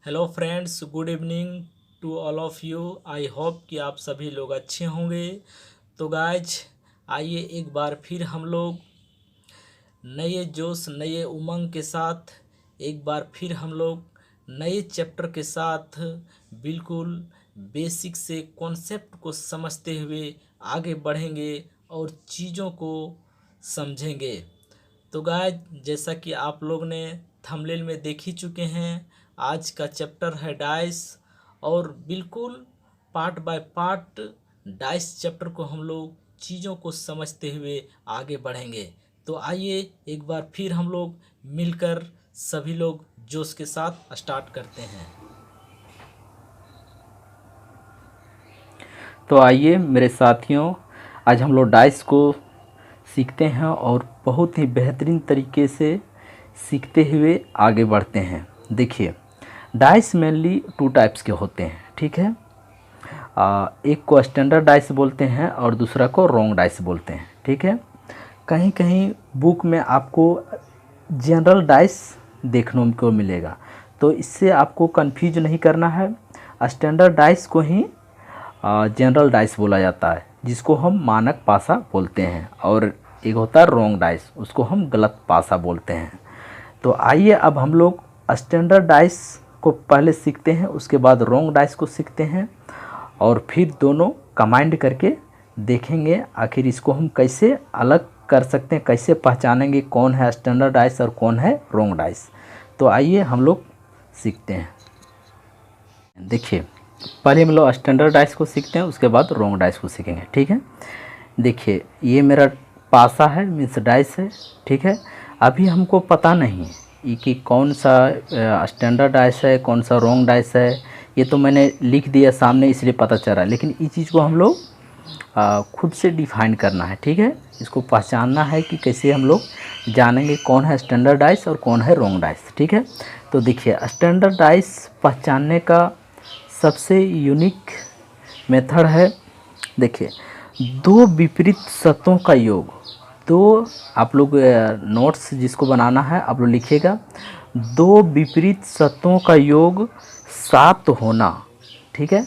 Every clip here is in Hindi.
Hello friends, good evening to all of you. I hope कि आप सभी लोग अच्छे होंगे। तो गाइज, आइए एक बार फिर हम लोग नए जोश नए उमंग के साथ एक बार फिर हम लोग नए चैप्टर के साथ बिल्कुल बेसिक से कॉन्सेप्ट को समझते हुए आगे बढ़ेंगे और चीज़ों को समझेंगे। तो गाइज, जैसा कि आप लोग ने थंबनेल में देख ही चुके हैं, आज का चैप्टर है डाइस। और बिल्कुल part by part dice chapter को हम लोग चीज़ों को समझते हुए आगे बढ़ेंगे। तो आइए एक बार फिर हम लोग मिलकर सभी लोग जोश के साथ स्टार्ट करते हैं। तो आइए मेरे साथियों, आज हम लोग डाइस को सीखते हैं और बहुत ही बेहतरीन तरीके से सीखते हुए आगे बढ़ते हैं। देखिए, डाइस मेनली टू टाइप्स के होते हैं, ठीक है। एक को स्टैंडर्ड डाइस बोलते हैं और दूसरा को रॉन्ग डाइस बोलते हैं, ठीक है। कहीं कहीं बुक में आपको जनरल डाइस देखने को मिलेगा, तो इससे आपको कंफ्यूज नहीं करना है। स्टैंडर्ड डाइस को ही जनरल डाइस बोला जाता है, जिसको हम मानक पासा बोलते हैं, और एक होता है रॉन्ग डाइस, उसको हम गलत पासा बोलते हैं। तो आइए अब हम लोग स्टैंडर्ड डाइस को पहले सीखते हैं, उसके बाद रॉन्ग डाइस को सीखते हैं, और फिर दोनों कंबाइंड करके देखेंगे आखिर इसको हम कैसे अलग कर सकते हैं, कैसे पहचानेंगे कौन है स्टैंडर्ड डाइस और कौन है रॉन्ग डाइस। तो आइए हम लोग सीखते हैं। देखिए, पहले हम लोग स्टैंडर्ड डाइस को सीखते हैं, उसके बाद रॉन्ग डाइस को सीखेंगे, ठीक है। देखिए, ये मेरा पासा है, मीन्स डाइस है, ठीक है। अभी हमको पता नहीं है कि कौन सा स्टैंडर्ड डाइस है, कौन सा रॉन्ग डाइस है। ये तो मैंने लिख दिया सामने, इसलिए पता चल रहा है, लेकिन इस चीज़ को हम लोग खुद से डिफाइन करना है, ठीक है। इसको पहचानना है कि कैसे हम लोग जानेंगे कौन है स्टैंडर्ड डाइस और कौन है रॉन्ग डाइस, ठीक है। तो देखिए, स्टैंडर्ड डाइस पहचानने का सबसे यूनिक मेथड है। देखिए, दो विपरीत सतहों का योग, दो, आप लोग नोट्स जिसको बनाना है आप लोग लिखिएगा, दो विपरीत सतहों का योग सात होना, ठीक है।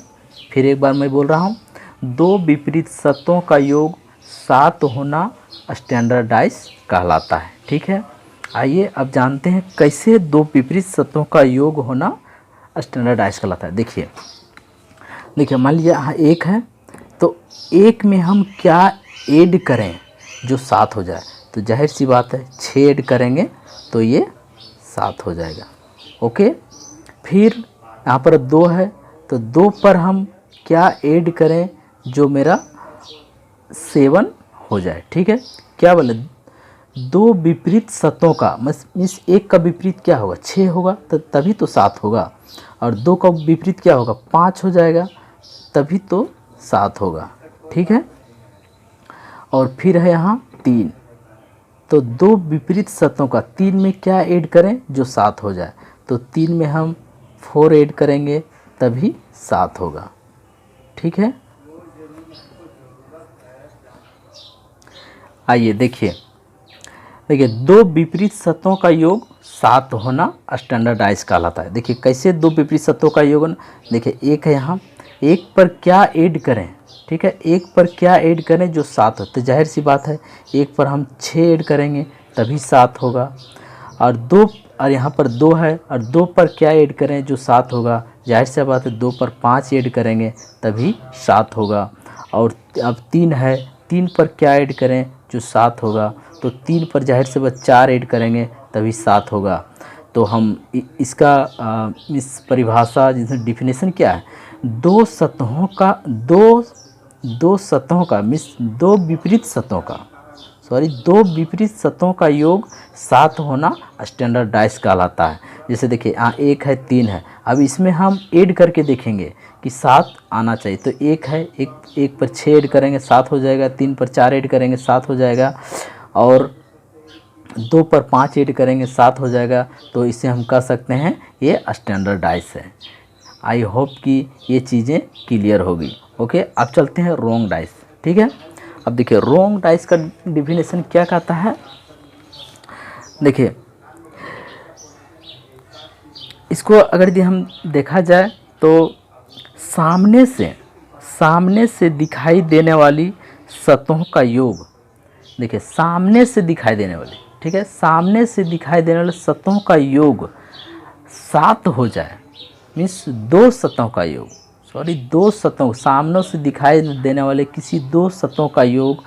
फिर एक बार मैं बोल रहा हूँ, दो विपरीत सतहों का योग सात होना स्टैंडर्ड डाइस कहलाता है, ठीक है। आइए अब जानते हैं कैसे दो विपरीत सतहों का योग होना स्टैंडर्ड डाइस कहलाता है। देखिए देखिए, मान लीजिए यहाँ एक है, तो एक में हम क्या ऐड करें जो सात हो जाए, तो जाहिर सी बात है 6 ऐड करेंगे तो ये 7 हो जाएगा, ओके। फिर यहाँ पर 2 है, तो 2 पर हम क्या ऐड करें जो मेरा 7 हो जाए, ठीक है। क्या बोले, दो विपरीत सतहों का मीन्स एक का विपरीत क्या होगा, 6 होगा, तो तभी तो 7 होगा, और 2 का विपरीत क्या होगा, 5 हो जाएगा, तभी तो 7 होगा, ठीक है। और फिर है यहाँ 3, तो दो विपरीत सतहों का 3 में क्या ऐड करें जो 7 हो जाए, तो 3 में हम 4 ऐड करेंगे तभी 7 होगा, ठीक है। आइए देखिए, दो विपरीत सतहों का योग 7 होना स्टैंडर्ड डाइस कहलाता है। देखिए कैसे दो विपरीत सतहों का योग, देखिए एक है यहाँ, एक पर क्या ऐड करें, ठीक है, एक पर क्या ऐड करें जो 7 हो, तो जाहिर सी बात है एक पर हम 6 ऐड करेंगे तभी 7 होगा, और 2, और यहाँ पर 2 है, और 2 पर क्या ऐड करें जो 7 होगा, जाहिर सी बात है 2 पर 5 ऐड करेंगे तभी 7 होगा। और अब 3 है, 3 पर क्या ऐड करें जो 7 होगा, तो 3 पर जाहिर से बात 4 ऐड करेंगे तभी 7 होगा। तो हम इसका इस परिभाषा जिसमें डिफिनेशन क्या है, दो सतहों का दो सतहों का मीन्स दो विपरीत सतहों का, सॉरी, दो विपरीत सतहों का योग 7 होना स्टैंडर्ड डाइस कहलाता है। जैसे देखिए यहाँ 1 है, 3 है, अब इसमें हम ऐड करके देखेंगे कि 7 आना चाहिए, तो 1 है, एक पर 6 ऐड करेंगे 7 हो जाएगा, 3 पर 4 ऐड करेंगे 7 हो जाएगा, और 2 पर 5 ऐड करेंगे 7 हो जाएगा। तो इसे हम कह सकते हैं ये स्टैंडर्ड डाइस है। आई होप कि ये चीज़ें क्लियर होगी, ओके। अब चलते हैं रॉन्ग डाइस, ठीक है। अब देखिए रॉन्ग डाइस का डिफिनेशन क्या कहता है। देखिए इसको अगर यदि हम देखा जाए तो सामने से दिखाई देने वाली सतहों का योग, देखिए सामने से दिखाई देने वाली, ठीक है, सामने से दिखाई देने वाले सतहों का योग 7 हो जाए, मीन्स 2 सतहों का योग, सॉरी 2 सतहों, सामने से दिखाई देने वाले किसी 2 सतहों का योग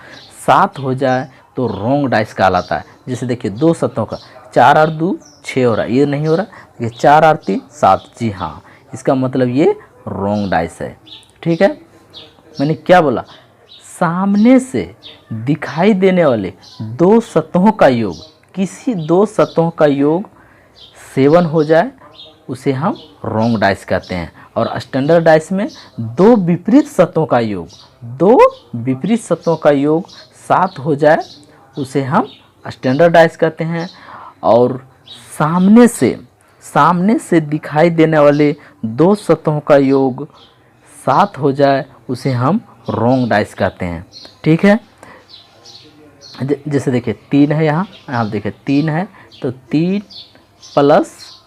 7 हो जाए तो रोंग डाइस कहलाता है। जैसे देखिए 2 सतहों का 4 और 2 6 हो रहा है, ये नहीं हो रहा, देखिए 4 और 3 7, जी हाँ, इसका मतलब ये रोंग डाइस है। ठीक है, मैंने क्या बोला, सामने से दिखाई देने वाले 2 सतहों का योग, किसी 2 सतहों का योग 7 हो जाए उसे हम रोंग डाइस कहते हैं। और स्टैंडर्ड डाइस में 2 विपरीत सतहों का योग, 2 विपरीत सतहों का योग 7 हो जाए उसे हम स्टैंडर्ड डाइस कहते हैं। और सामने से दिखाई देने वाले 2 सतहों का योग 7 हो जाए उसे हम रोंग डाइस कहते हैं। ठीक है, जैसे देखिए 3 है, यहाँ आप देखिए 3 है तो 3 +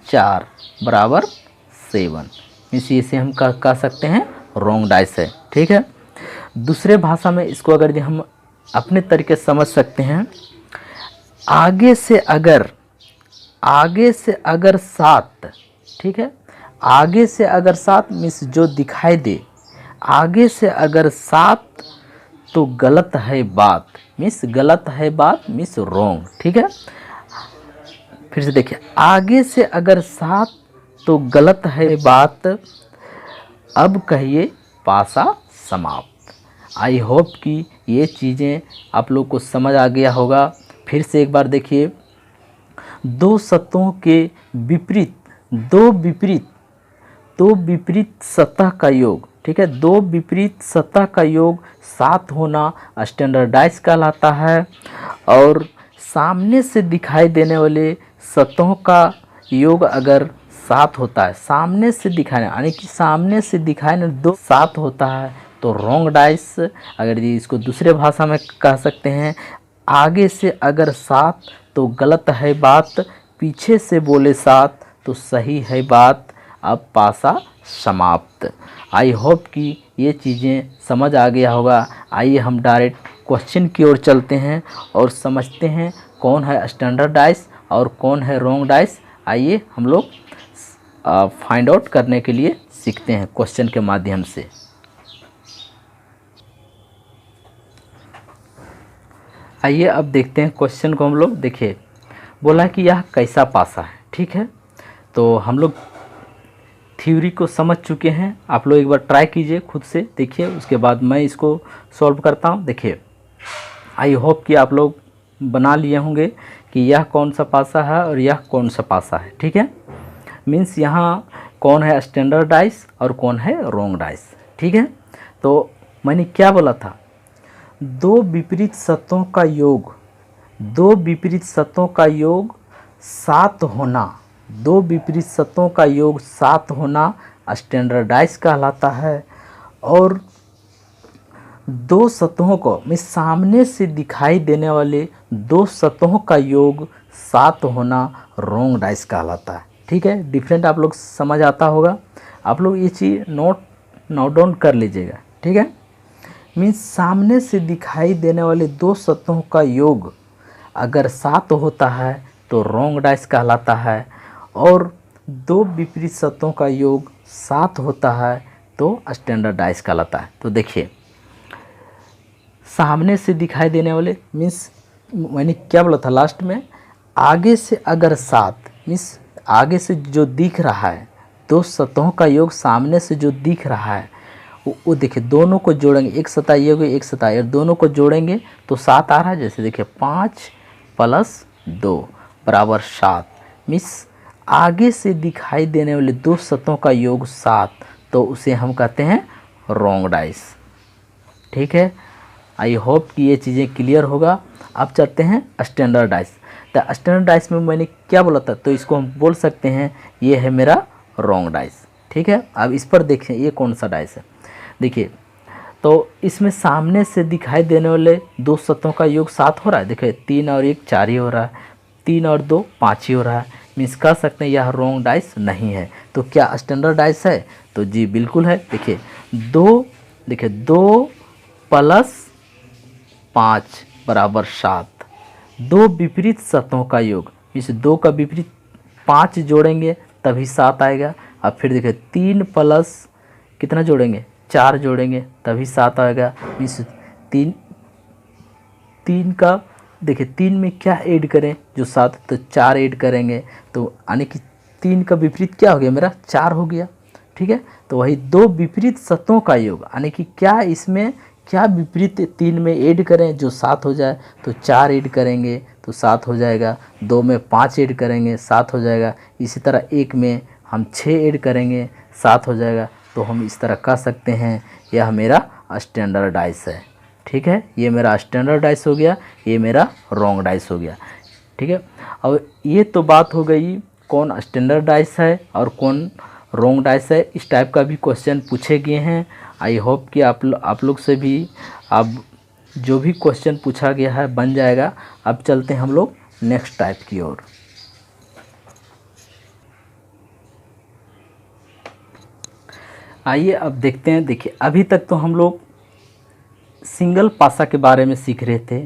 4 = 7, इसे हम कह सकते हैं रोंग डाइस है। ठीक है, दूसरे भाषा में इसको अगर हम अपने तरीके से समझ सकते हैं, आगे से अगर 7, ठीक है, आगे से अगर 7 मीन्स जो दिखाई दे, आगे से अगर 7 तो गलत है बात, मीन्स रोंग। ठीक है, फिर से देखिए, आगे से अगर 7 तो गलत है बात, अब कहिए पासा समाप्त। आई होप कि ये चीज़ें आप लोग को समझ आ गया होगा। फिर से एक बार देखिए, 2 सतहों के विपरीत, दो विपरीत सतह का योग, ठीक है, 2 विपरीत सतह का योग 7 होना स्टैंडर्डाइज कहलाता है। और सामने से दिखाई देने वाले सतहों का योग अगर 7 होता है, सामने से दिखाने यानी कि सामने से दिखाने 2 7 होता है तो रोंग डाइस। अगर ये इसको दूसरे भाषा में कह सकते हैं, आगे से अगर 7 तो गलत है बात, पीछे से बोले 7 तो सही है बात, अब पासा समाप्त। आई होप कि ये चीज़ें समझ आ गया होगा। आइए हम डायरेक्ट क्वेश्चन की ओर चलते हैं और समझते हैं कौन है स्टैंडर्ड डाइस और कौन है रोंग डाइस। आइए हम लोग फाइंड आउट करने के लिए सीखते हैं क्वेश्चन के माध्यम से। आइए अब देखते हैं क्वेश्चन को हम लोग। देखिए, बोला कि यह कैसा पासा है। ठीक है, तो हम लोग थ्योरी को समझ चुके हैं, आप लोग एक बार ट्राई कीजिए खुद से, देखिए, उसके बाद मैं इसको सॉल्व करता हूँ। देखिए, आई होप कि आप लोग बना लिए होंगे कि यह कौन सा पासा है और यह कौन सा पासा है। ठीक है, मीन्स यहाँ कौन है स्टैंडर्ड डाइस और कौन है रोंग डाइस। ठीक है, तो मैंने क्या बोला था, 2 विपरीत सतहों का योग, 2 विपरीत सतहों का योग 7 होना, 2 विपरीत सतहों का योग 7 होना स्टैंडर्डाइज कहलाता है। और 2 सतहों को में सामने से दिखाई देने वाले 2 सतहों का योग 7 होना रोंग डाइस कहलाता है। ठीक है, डिफरेंट आप लोग समझ आता होगा, आप लोग ये चीज़ नोट डाउन कर लीजिएगा। ठीक है, मीन्स सामने से दिखाई देने वाले 2 सतहों का योग अगर 7 होता है तो रोंग डाइस कहलाता है, और 2 विपरीत सतहों का योग 7 होता है तो स्टैंडर्ड डाइस कहलाता है। तो देखिए, सामने से दिखाई देने वाले मीन्स मैंने क्या बोला था लास्ट में, आगे से अगर 7 मीन्स आगे से जो दिख रहा है, 2 सतहों का योग सामने से जो दिख रहा है वो देखिए, दोनों को जोड़ेंगे, एक सतह ये होगी एक सतह ये, दोनों को जोड़ेंगे तो 7 आ रहा है। जैसे देखिए 5 + 2 = 7, मीन्स आगे से दिखाई देने वाले 2 सतहों का योग 7, तो उसे हम कहते हैं रोंग डाइस। ठीक है, आई होप कि ये चीज़ें क्लियर होगा। अब चलते हैं स्टैंडर्ड डाइस। तो स्टैंडर्ड डाइस में मैंने क्या बोला था, तो इसको हम बोल सकते हैं ये है मेरा रोंग डाइस। ठीक है, अब इस पर देखें ये कौन सा डाइस है। देखिए, तो इसमें सामने से दिखाई देने वाले 2 सतहों का योग 7 हो रहा है। देखिए 3 और 1 4 ही हो रहा है, 3 और 2 5 ही हो रहा है। मीन्स कह सकते हैं यह रॉन्ग डाइस नहीं है। तो क्या स्टैंडर्ड डाइस है? तो जी बिल्कुल है। देखिए 2 प्लस 5 बराबर 7, दो विपरीत सतहों का योग, इस 2 का विपरीत 5 जोड़ेंगे तभी 7 आएगा। अब फिर देखिए 3 प्लस कितना जोड़ेंगे, 4 जोड़ेंगे तभी 7 आएगा। मीन्स 3 का देखिए 3 में क्या ऐड करें जो 7, तो 4 ऐड करेंगे, तो यानी कि 3 का विपरीत क्या हो गया मेरा, 4 हो गया। ठीक है, तो वही 2 विपरीत सतहों का योग, यानी कि क्या इसमें क्या विपरीत 3 में ऐड करें जो 7 हो जाए, तो 4 ऐड करेंगे तो 7 हो जाएगा। 2 में 5 ऐड करेंगे 7 हो जाएगा। इसी तरह 1 में हम 6 ऐड करेंगे 7 हो जाएगा। तो हम इस तरह कह सकते हैं यह मेरा स्टैंडर्ड डाइस है। ठीक है, ये मेरा स्टैंडर्ड डाइस हो गया, ये मेरा रॉन्ग डाइस हो गया। ठीक है, अब ये तो बात हो गई कौन स्टैंडर्ड डाइस है और कौन रॉन्ग डाइस है। इस टाइप का भी क्वेश्चन पूछे गए हैं। आई होप कि आप लोग से भी अब जो भी क्वेश्चन पूछा गया है बन जाएगा। अब चलते हैं हम लोग नेक्स्ट टाइप की ओर। आइए अब देखते हैं। देखिए अभी तक तो हम लोग सिंगल पासा के बारे में सीख रहे थे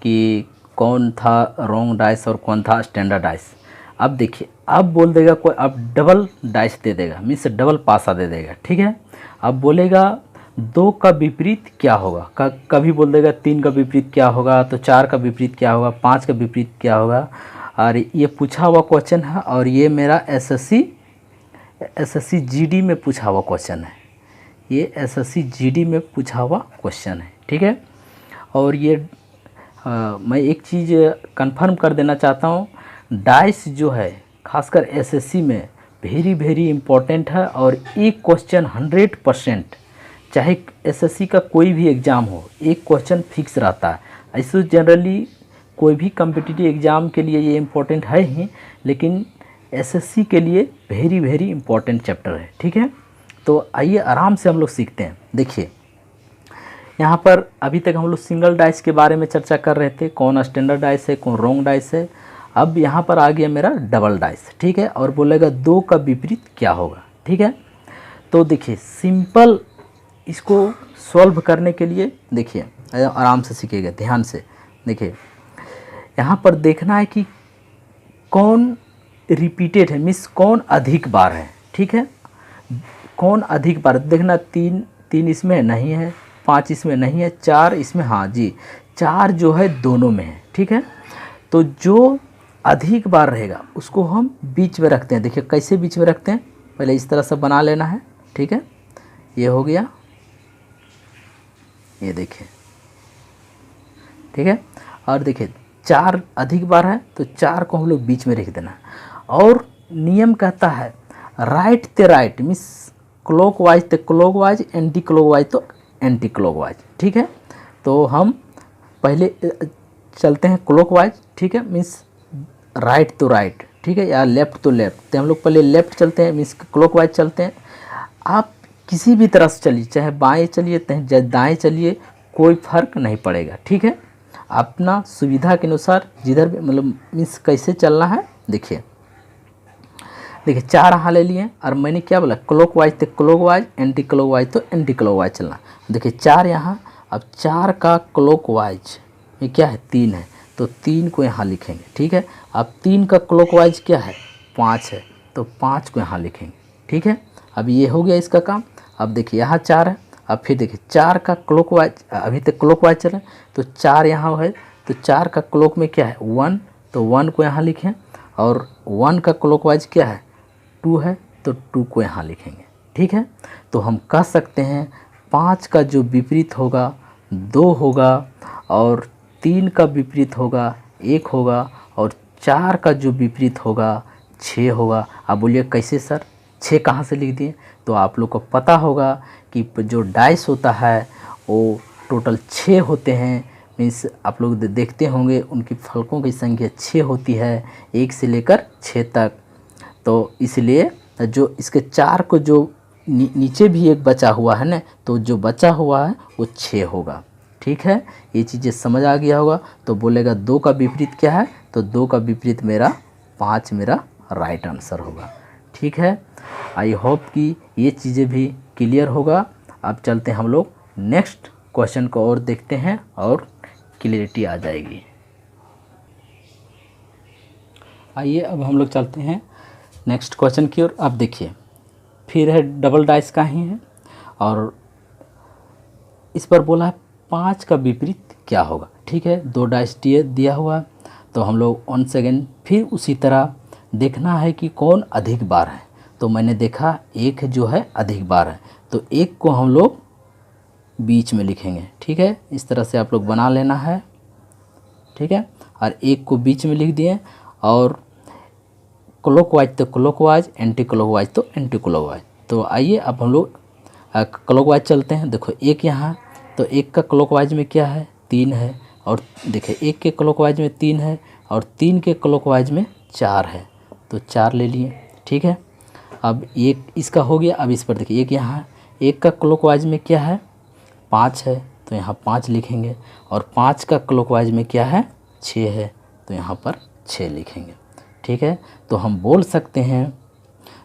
कि कौन था रॉन्ग डाइस और कौन था स्टैंडर्ड डाइस। अब देखिए अब बोल देगा कोई, अब डबल डाइस दे देगा, मीन्स डबल पासा दे देगा। ठीक है, अब बोलेगा 2 का विपरीत क्या होगा, कभी बोल देगा 3 का विपरीत क्या होगा, तो 4 का विपरीत क्या होगा, 5 का विपरीत क्या होगा। और ये पूछा हुआ क्वेश्चन है और ये मेरा एसएससी जीडी में पूछा हुआ क्वेश्चन है। ये एसएससी जीडी में पूछा हुआ क्वेश्चन है। ठीक है, और ये मैं एक चीज़ कंफर्म कर देना चाहता हूँ, डाइस जो है खासकर एसएससी में वेरी इम्पोर्टेंट है। और एक क्वेश्चन 100%, चाहे एसएससी का कोई भी एग्ज़ाम हो, एक क्वेश्चन फिक्स रहता है। ऐसे जनरली कोई भी कम्पिटिटिव एग्ज़ाम के लिए ये इम्पोर्टेंट है ही, लेकिन एसएससी के लिए वेरी इम्पोर्टेंट चैप्टर है। ठीक है, तो आइए आराम से हम लोग सीखते हैं। देखिए यहाँ पर अभी तक हम लोग सिंगल डाइस के बारे में चर्चा कर रहे थे, कौन स्टैंडर्ड डाइस है कौन रॉन्ग डाइस है। अब यहाँ पर आ गया मेरा डबल डाइस। ठीक है, और बोलेगा 2 का विपरीत क्या होगा। ठीक है, तो देखिए सिंपल इसको सॉल्व करने के लिए देखिए आराम से सीखिएगा, ध्यान से देखिए। यहाँ पर देखना है कि कौन रिपीटेड है, मीन्स कौन अधिक बार है। ठीक है, कौन अधिक बार देखना, 3 इसमें नहीं है, 5 इसमें नहीं है, 4 इसमें, हाँ जी 4 जो है दोनों में है। ठीक है, तो जो अधिक बार रहेगा उसको हम बीच में रखते हैं। देखिए कैसे बीच में रखते हैं, पहले इस तरह से बना लेना है। ठीक है, ये हो गया, ये देखिए। ठीक है, और देखिए 4 अधिक बार है तो 4 को हम लोग बीच में रख देना है। और नियम कहता है राइट ते राइट, मीन्स क्लॉकवाइज ते क्लॉकवाइज, एंटी क्लॉकवाइज तो एंटी क्लॉकवाइज। ठीक है, तो हम पहले चलते हैं क्लॉकवाइज। ठीक है, मीन्स राइट तो राइट। ठीक है, या लेफ़्ट तो लेफ़्ट, तो हम लोग पहले लेफ़्ट चलते हैं, मीन्स क्लॉकवाइज चलते हैं। आप किसी भी तरह से चलिए, चाहे बाएं चलिए चाहे दाएं चलिए, कोई फ़र्क नहीं पड़ेगा। ठीक है, अपना सुविधा के अनुसार जिधर भी मतलब मीन्स कैसे चलना है। देखिए 4 यहाँ ले लिए और मैंने क्या बोला, क्लॉकवाइज तो क्लॉकवाइज, एंटी क्लॉकवाइज तो एंटी क्लॉकवाइज चलना। देखिए 4 यहाँ, अब 4 का क्लॉकवाइज ये क्या है, 3 है, तो 3 को यहाँ लिखेंगे। ठीक है, अब 3 का क्लॉकवाइज क्या है, 5 है, तो 5 को यहाँ लिखेंगे। ठीक है, अब ये हो गया इसका काम। अब देखिए यहाँ 4 है, अब फिर देखिए 4 का क्लॉकवाइज, अभी तक क्लॉकवाइज चल रहा है, तो 4 यहाँ है, तो 4 का क्लॉक में क्या है, 1, तो 1 को यहाँ लिखें। और 1 का क्लॉकवाइज क्या है, 2 है, तो 2 को यहाँ लिखेंगे। ठीक है, तो हम कह सकते हैं 5 का जो विपरीत होगा 2 होगा, और 3 का विपरीत होगा 1 होगा, और 4 का जो विपरीत होगा 6 होगा। अब बोलिए कैसे सर 6 कहाँ से लिख दिए, तो आप लोग को पता होगा कि जो डाइस होता है वो टोटल 6 होते हैं। मीन्स आप लोग देखते होंगे उनकी फलकों की संख्या 6 होती है, 1 से लेकर 6 तक। तो इसलिए जो इसके 4 को जो नीचे भी एक बचा हुआ है ना, तो जो बचा हुआ है वो 6 होगा। ठीक है, ये चीज़ें समझ आ गया होगा। तो बोलेगा 2 का विपरीत क्या है, तो 2 का विपरीत मेरा 5 मेरा राइट आंसर होगा। ठीक है, आई होप कि ये चीज़ें भी क्लियर होगा। अब चलते हैं हम लोग नेक्स्ट क्वेश्चन को और देखते हैं और क्लियरिटी आ जाएगी। आइए अब हम लोग चलते हैं नेक्स्ट क्वेश्चन की ओर। आप देखिए फिर है डबल डाइस का ही है और इस पर बोला है 5 का विपरीत क्या होगा। ठीक है, 2 डाइस दिया हुआ है, तो हम लोग 1 सेकेंड फिर उसी तरह देखना है कि कौन अधिक बार है। तो मैंने देखा 1 जो है अधिक बार है, तो 1 को हम लोग बीच में लिखेंगे। ठीक है, इस तरह से आप लोग बना लेना है। ठीक है, और 1 को बीच में लिख दिए और क्लॉकवाइज तो क्लॉकवाइज, एंटी क्लॉकवाइज तो एंटी क्लॉकवाइज। तो आइए अब हम लोग क्लॉकवाइज चलते हैं। देखो 1 यहाँ, तो 1 का क्लॉकवाइज में क्या है 3 है, और देखिए 1 के क्लॉकवाइज में 3 है और 3 के क्लॉकवाइज में 4 है, तो 4 ले लिए। ठीक है, अब 1 इसका हो गया। अब इस पर देखिए 1 यहाँ, 1 का क्लॉकवाइज में क्या है 5 है, तो यहाँ 5 लिखेंगे, और 5 का क्लॉकवाइज में क्या है 6 है, तो यहाँ पर 6 लिखेंगे। ठीक है, तो हम बोल सकते हैं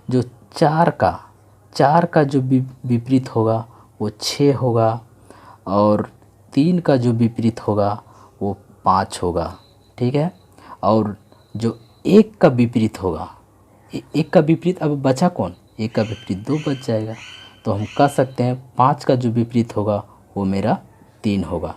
जो 4 का जो विपरीत होगा वो 6 होगा, और 3 का जो विपरीत होगा वो 5 होगा। ठीक है, और जो 1 का विपरीत होगा, 1 का विपरीत अब बचा कौन, 1 का विपरीत 2 बच जाएगा, तो हम कह सकते हैं 5 का जो विपरीत होगा वो मेरा 3 होगा।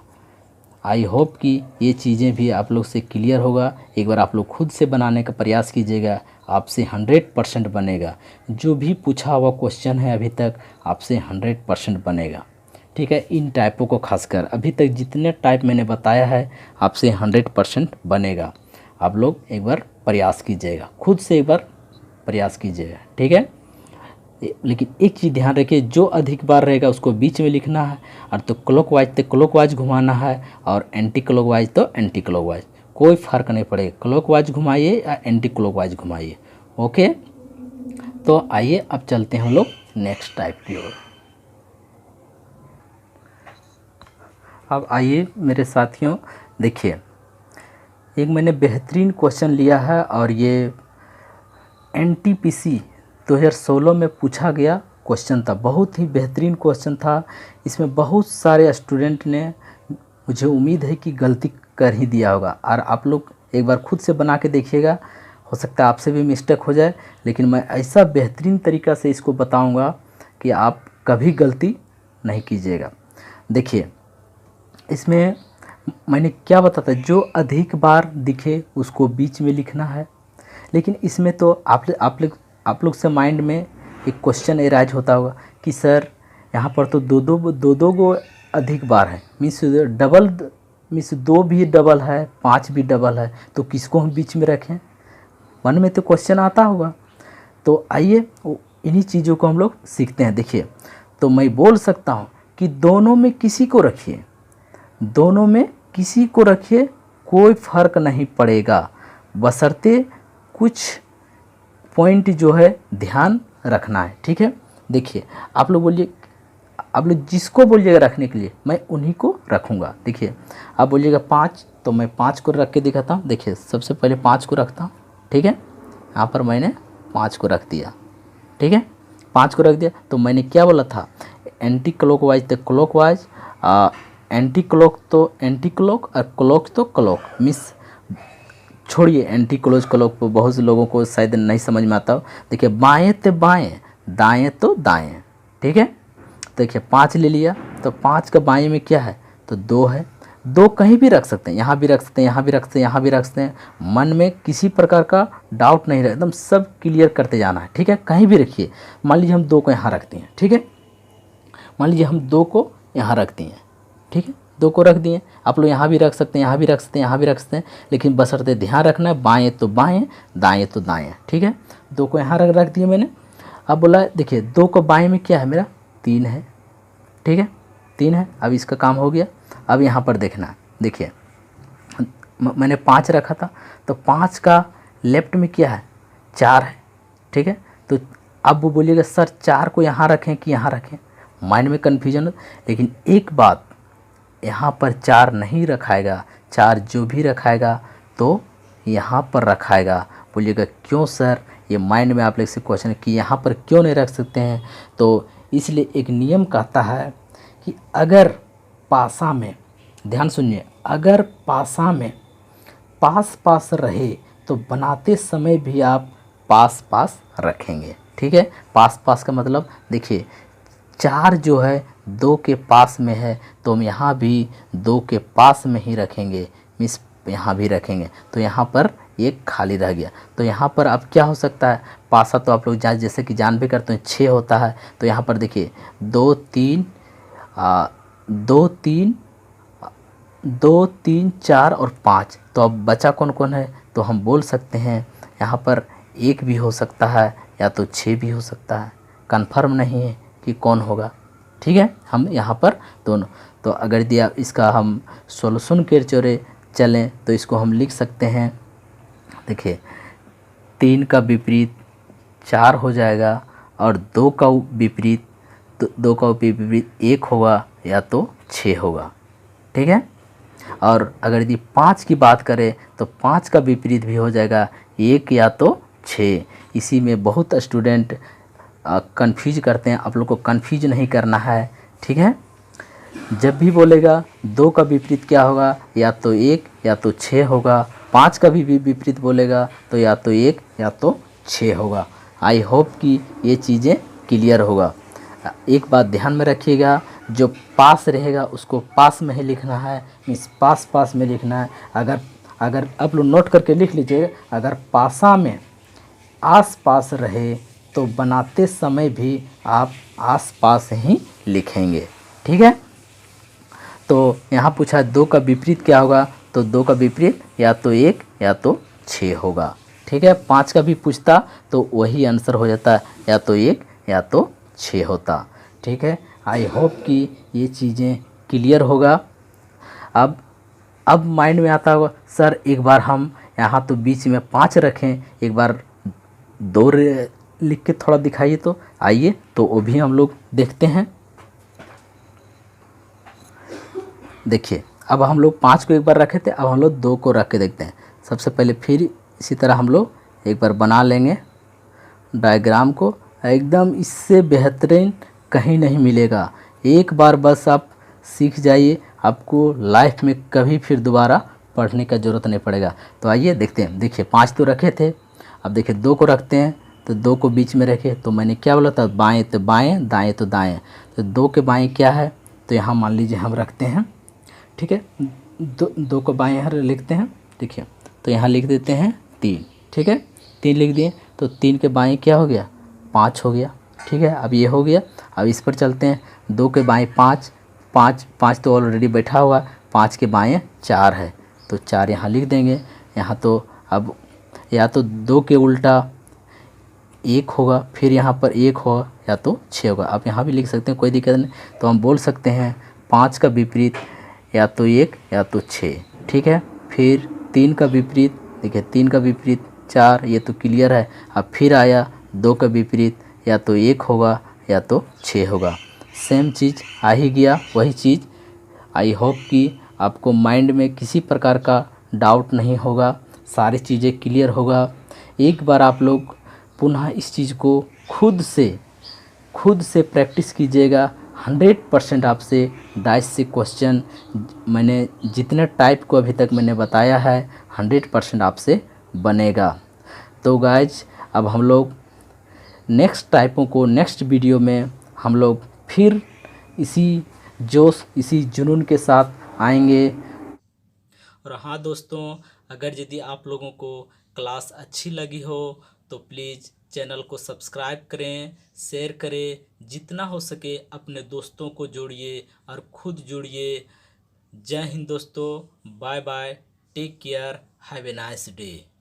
आई होप कि ये चीज़ें भी आप लोग से क्लियर होगा। एक बार आप लोग खुद से बनाने का प्रयास कीजिएगा, आपसे 100% बनेगा। जो भी पूछा हुआ क्वेश्चन है अभी तक आपसे 100% बनेगा। ठीक है, इन टाइपों को खासकर अभी तक जितने टाइप मैंने बताया है आपसे 100% बनेगा। आप लोग एक बार प्रयास कीजिएगा, खुद से एक बार प्रयास कीजिएगा। ठीक है, लेकिन एक चीज़ ध्यान रखिए, जो अधिक बार रहेगा उसको बीच में लिखना है, और तो क्लॉकवाइज तो क्लॉकवाइज घुमाना है, और एंटी क्लॉकवाइज तो एंटी क्लॉकवाइज, कोई फ़र्क नहीं पड़ेगा, क्लॉकवाइज घुमाइए या एंटी क्लॉकवाइज घुमाइए। ओके, तो आइए अब चलते हैं हम लोग नेक्स्ट टाइप की ओर। अब आइए मेरे साथियों, देखिए एक मैंने बेहतरीन क्वेश्चन लिया है, और ये NTPC 2016 में पूछा गया क्वेश्चन था। बहुत ही बेहतरीन क्वेश्चन था। इसमें बहुत सारे स्टूडेंट ने, मुझे उम्मीद है कि गलती कर ही दिया होगा, और आप लोग एक बार खुद से बना के देखिएगा, हो सकता है आपसे भी मिस्टेक हो जाए, लेकिन मैं ऐसा बेहतरीन तरीक़ा से इसको बताऊंगा कि आप कभी गलती नहीं कीजिएगा। देखिए इसमें मैंने क्या बताता, जो अधिक बार दिखे उसको बीच में लिखना है, लेकिन इसमें तो आप लोग से माइंड में एक क्वेश्चन एराइज होता होगा कि सर यहाँ पर तो दो गो अधिक बार है, मीन्स डबल, मीन्स 2 भी डबल है 5 भी डबल है, तो किसको हम बीच में रखें, मन में तो क्वेश्चन आता होगा। तो आइए इन्हीं चीज़ों को हम लोग सीखते हैं। देखिए तो मैं बोल सकता हूँ कि दोनों में किसी को रखिए, दोनों में किसी को रखिए, कोई फ़र्क नहीं पड़ेगा, बशर्ते कुछ पॉइंट जो है ध्यान रखना है। ठीक है, देखिए आप लोग बोलिए, आप लोग जिसको बोलिएगा रखने के लिए मैं उन्हीं को रखूँगा। देखिए आप बोलिएगा 5, तो मैं 5 को रख के दिखाता हूँ। देखिए सबसे पहले 5 को रखता हूँ। ठीक है, यहाँ पर मैंने 5 को रख दिया। ठीक है, 5 को रख दिया, तो मैंने क्या बोला था, एंटी क्लॉकवाइज तो क्लॉकवाइज, एंटी क्लॉक तो एंटी क्लॉक, और क्लॉक तो क्लॉक, मिस छोड़िए एंटी क्लोज क्लॉक पर बहुत से लोगों को शायद नहीं समझ में आता हो। देखिए बाएं तो बाएं, दाएं तो दाएं। ठीक है, देखिए 5 ले लिया, तो 5 का बाएं में क्या है, तो 2 है। 2 कहीं भी रख सकते हैं, यहाँ भी रख सकते हैं, यहाँ भी रख सकते हैं, यहाँ भी रख सकते हैं। मन में किसी प्रकार का डाउट नहीं रहे, एकदम सब क्लियर करते जाना है। ठीक है, कहीं भी रखिए। मान लीजिए हम 2 को यहाँ रखते हैं। ठीक है, मान लीजिए हम 2 को यहाँ रखते हैं। ठीक है, 2 को रख दिए, आप लोग यहाँ भी रख सकते हैं, यहाँ भी रख सकते हैं, यहाँ भी रख सकते हैं, लेकिन बशर्ते ध्यान रखना है बाएं तो बाएं, दाएं तो दाएं। ठीक है, 2 को यहाँ रख दिए मैंने। अब बोला देखिए 2 को बाएं में क्या है मेरा, 3 है। ठीक है, 3 है। अब इसका काम हो गया। अब यहाँ पर देखना है, देखिए मैंने 5 रखा था, तो 5 का लेफ्ट में क्या है, 4 है। ठीक है, तो अब वो बोलिएगा सर 4 को यहाँ रखें कि यहाँ रखें, माइंड में कन्फ्यूजन हो। लेकिन एक बात, यहाँ पर 4 नहीं रखाएगा, 4 जो भी रखाएगा तो यहाँ पर रखाएगा। बोलिएगा क्यों सर, ये माइंड में आप लोग से क्वेश्चन कि यहाँ पर क्यों नहीं रख सकते हैं। तो इसलिए एक नियम कहता है कि अगर पासा में, ध्यान सुनिए, अगर पासा में पास पास रहे तो बनाते समय भी आप पास पास रखेंगे। ठीक है, पास पास का मतलब देखिए 4 जो है 2 के पास में है तो हम यहाँ भी 2 के पास में ही रखेंगे, मीन्स यहाँ भी रखेंगे, तो यहाँ पर एक खाली रह गया। तो यहाँ पर अब क्या हो सकता है, पासा तो आप लोग जैसे कि जान भी करते हैं 6 होता है। तो यहाँ पर देखिए 2 3 2 3 4 और 5, तो अब बचा कौन कौन है, तो हम बोल सकते हैं यहाँ पर 1 भी हो सकता है या तो 6 भी हो सकता है, कन्फर्म नहीं है कि कौन होगा। ठीक है, हम यहाँ पर दोनों, तो अगर दिया इसका हम सोल्यूशन के चोरे चलें तो इसको हम लिख सकते हैं, देखिए 3 का विपरीत 4 हो जाएगा और 2 का विपरीत, तो 2 का विपरीत 1 होगा या तो 6 होगा। ठीक है, और अगर यदि 5 की बात करें तो 5 का विपरीत भी हो जाएगा 1 या तो 6। इसी में बहुत स्टूडेंट कंफ्यूज करते हैं, आप लोग को कंफ्यूज नहीं करना है। ठीक है, जब भी बोलेगा 2 का विपरीत क्या होगा, या तो 1 या तो 6 होगा। 5 का भी विपरीत बोलेगा तो या तो 1 या तो 6 होगा। आई होप कि ये चीज़ें क्लियर होगा। एक बात ध्यान में रखिएगा, जो पास रहेगा उसको पास में ही लिखना है, मीन्स पास पास में लिखना है। अगर आप लोग नोट करके लिख लीजिए, अगर पासा में आस पास रहे तो बनाते समय भी आप आस पास ही लिखेंगे। ठीक है, तो यहाँ पूछा 2 का विपरीत क्या होगा, तो 2 का विपरीत या तो 1 या तो 6 होगा। ठीक है, 5 का भी पूछता तो वही आंसर हो जाता, या तो 1 या तो 6 होता। ठीक है, आई होप कि ये चीज़ें क्लियर होगा। अब माइंड में आता होगा सर एक बार हम यहाँ तो बीच में 5 रखें, एक बार 2 लिख के थोड़ा दिखाइए, तो आइए तो वो भी हम लोग देखते हैं। देखिए अब हम लोग 5 को एक बार रखे थे, अब हम लोग 2 को रख के देखते हैं। सबसे पहले फिर इसी तरह हम लोग एक बार बना लेंगे डायग्राम को, एकदम इससे बेहतरीन कहीं नहीं मिलेगा। एक बार बस आप सीख जाइए, आपको लाइफ में कभी फिर दोबारा पढ़ने का ज़रूरत नहीं पड़ेगा। तो आइए देखते हैं। देखिए 5 तो रखे थे, अब देखिए 2 को रखते हैं, तो 2 को बीच में रखे, तो मैंने क्या बोला था, बाएं तो बाएं, दाएं तो दाएं। तो 2 के बाएं क्या है, तो यहाँ मान लीजिए हम रखते हैं। ठीक है, 2 को बाएं यहाँ लिखते हैं। देखिए तो यहाँ लिख देते हैं 3। ठीक है, 3 लिख दिए, तो 3 के बाएं क्या हो गया, 5 हो गया। ठीक है, अब ये हो गया। अब इस पर चलते हैं, 2 के बाएं 5 तो ऑलरेडी बैठा हुआ, 5 के बाएं 4 है, तो 4 यहाँ लिख देंगे। यहाँ तो अब या तो 2 के उल्टा 1 होगा, फिर यहाँ पर 1 होगा या तो 6 होगा। आप यहाँ भी लिख सकते हैं, कोई दिक्कत नहीं। तो हम बोल सकते हैं 5 का विपरीत या तो 1 या तो 6। ठीक है, फिर 3 का विपरीत, देखिए 3 का विपरीत 4, ये तो क्लियर है। अब फिर आया 2 का विपरीत, या तो 1 होगा या तो 6 होगा। सेम चीज़ आ ही गया, वही चीज़। आई होप कि आपको माइंड में किसी प्रकार का डाउट नहीं होगा, सारी चीज़ें क्लियर होगा। एक बार आप लोग पुनः इस चीज़ को खुद से प्रैक्टिस कीजिएगा। 100% आपसे डाइस से क्वेश्चन, मैंने जितने टाइप को अभी तक मैंने बताया है, 100% आपसे बनेगा। तो गाइज अब हम लोग नेक्स्ट टाइपों को नेक्स्ट वीडियो में हम लोग फिर इसी जोश, इसी जुनून के साथ आएंगे। और हाँ दोस्तों, अगर यदि आप लोगों को क्लास अच्छी लगी हो तो प्लीज़ चैनल को सब्सक्राइब करें, शेयर करें, जितना हो सके अपने दोस्तों को जोड़िए और खुद जुड़िए। जय हिंद दोस्तों, bye bye, take care, have a nice day.